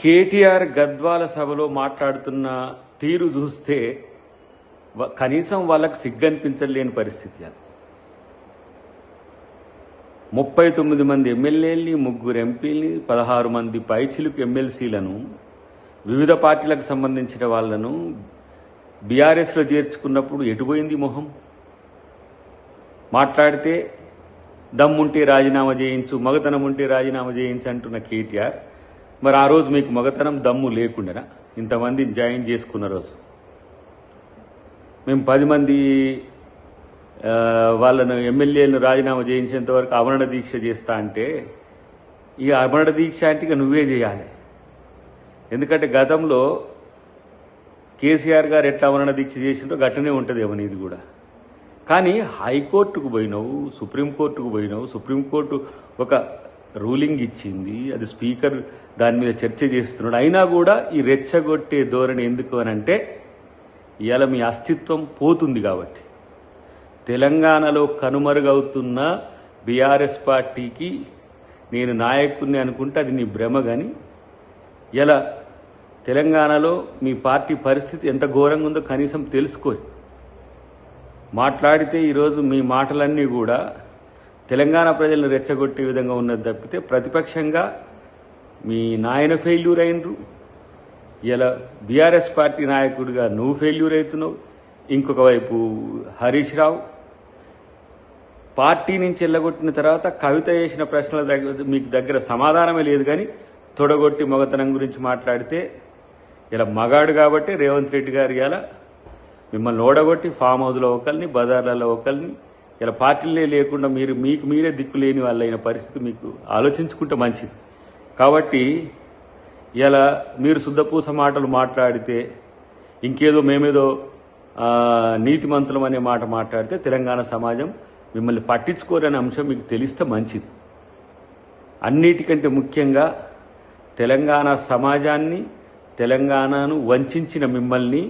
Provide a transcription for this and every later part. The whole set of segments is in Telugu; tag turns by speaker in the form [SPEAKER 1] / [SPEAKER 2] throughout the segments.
[SPEAKER 1] కేటీఆర్ గద్వాల సభలో మాట్లాడుతున్న తీరు చూస్తే కనీసం వాళ్ళకు సిగ్గనిపించలేని పరిస్థితి. అది 39 మంది ఎమ్మెల్యేలని, 3 ఎంపీలని, 16 మంది పైచిలుకు ఎమ్మెల్సీలను, వివిధ పార్టీలకు సంబంధించిన వాళ్లను బీఆర్ఎస్లో చేర్చుకున్నప్పుడు ఎటుపోయింది మొహం? మాట్లాడితే దమ్ముంటే రాజీనామా చేయించు, మగతనం ఉంటే రాజీనామా చేయించు అంటున్న కేటీఆర్, మరి ఆ రోజు మీకు మగతనం దమ్ము లేకుండానా? ఇంతమందిని జాయిన్ చేసుకున్న రోజు మేము 10 మంది వాళ్ళను ఎమ్మెల్యేలను రాజీనామా చేయించేంత వరకు ఆమరణ దీక్ష చేస్తా అంటే, ఇక ఆమరణ దీక్ష అంటే ఇక నువ్వే చేయాలి. ఎందుకంటే గతంలో కేసీఆర్ గారు ఎట్లా ఆమరణ దీక్ష చేసిందో గట్లనే ఉంటుందేమో నీది కూడా. కానీ హైకోర్టుకు పోయినావు, సుప్రీంకోర్టుకు పోయినావు, సుప్రీంకోర్టు ఒక రూలింగ్ ఇచ్చింది, అది స్పీకర్ దాని మీద చర్చ చేస్తున్నాడు. అయినా కూడా ఈ రెచ్చగొట్టే ధోరణి ఎందుకు అనంటే, ఇవాళ మీ అస్తిత్వం పోతుంది కాబట్టి. తెలంగాణలో కనుమరుగవుతున్న బీఆర్ఎస్ పార్టీకి నేను నాయకుడిని అనుకుంటే అది నీ భ్రమ. కానీ ఇలా తెలంగాణలో మీ పార్టీ పరిస్థితి ఎంత ఘోరంగా ఉందో కనీసం తెలుసుకోరు. మాట్లాడితే ఈరోజు మీ మాటలన్నీ కూడా తెలంగాణ ప్రజలను రెచ్చగొట్టే విధంగా ఉన్నది తప్పితే, ప్రతిపక్షంగా మీ నాయన ఫెయిల్యూర్ అయినరు, ఇలా బీఆర్ఎస్ పార్టీ నాయకుడిగా నువ్వు ఫెయిల్యూర్ అవుతున్నావు. ఇంకొక వైపు హరీష్ రావు పార్టీ నుంచి వెళ్ళగొట్టిన తర్వాత కవిత చేసిన ప్రశ్నల మీకు దగ్గర సమాధానమే లేదు. కానీ తొడగొట్టి మగతనం గురించి మాట్లాడితే, ఇలా మగాడు కాబట్టి రేవంత్ రెడ్డి గారు ఇలా మిమ్మల్ని ఓడగొట్టి ఫామ్ హౌస్లో ఒకరిని, బజార్లలో ఒకరిని, ఇలా పార్టీలే లేకుండా మీకు మీరే దిక్కులేని వాళ్ళైన పరిస్థితి మీకు ఆలోచించుకుంటే మంచిది. కాబట్టి ఇలా మీరు శుద్ధపూస మాటలు మాట్లాడితే, ఇంకేదో మేమేదో నీతిమంతులం అనే మాట మాట్లాడితే తెలంగాణ సమాజం మిమ్మల్ని పట్టించుకోరనే అంశం మీకు తెలిస్తే మంచిది. అన్నిటికంటే ముఖ్యంగా తెలంగాణ సమాజాన్ని, తెలంగాణను వంచిన మిమ్మల్ని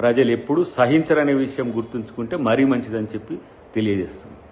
[SPEAKER 1] ప్రజలు ఎప్పుడూ సహించరనే విషయం గుర్తుంచుకుంటే మరీ మంచిదని చెప్పి తెలియజేస్తుంది.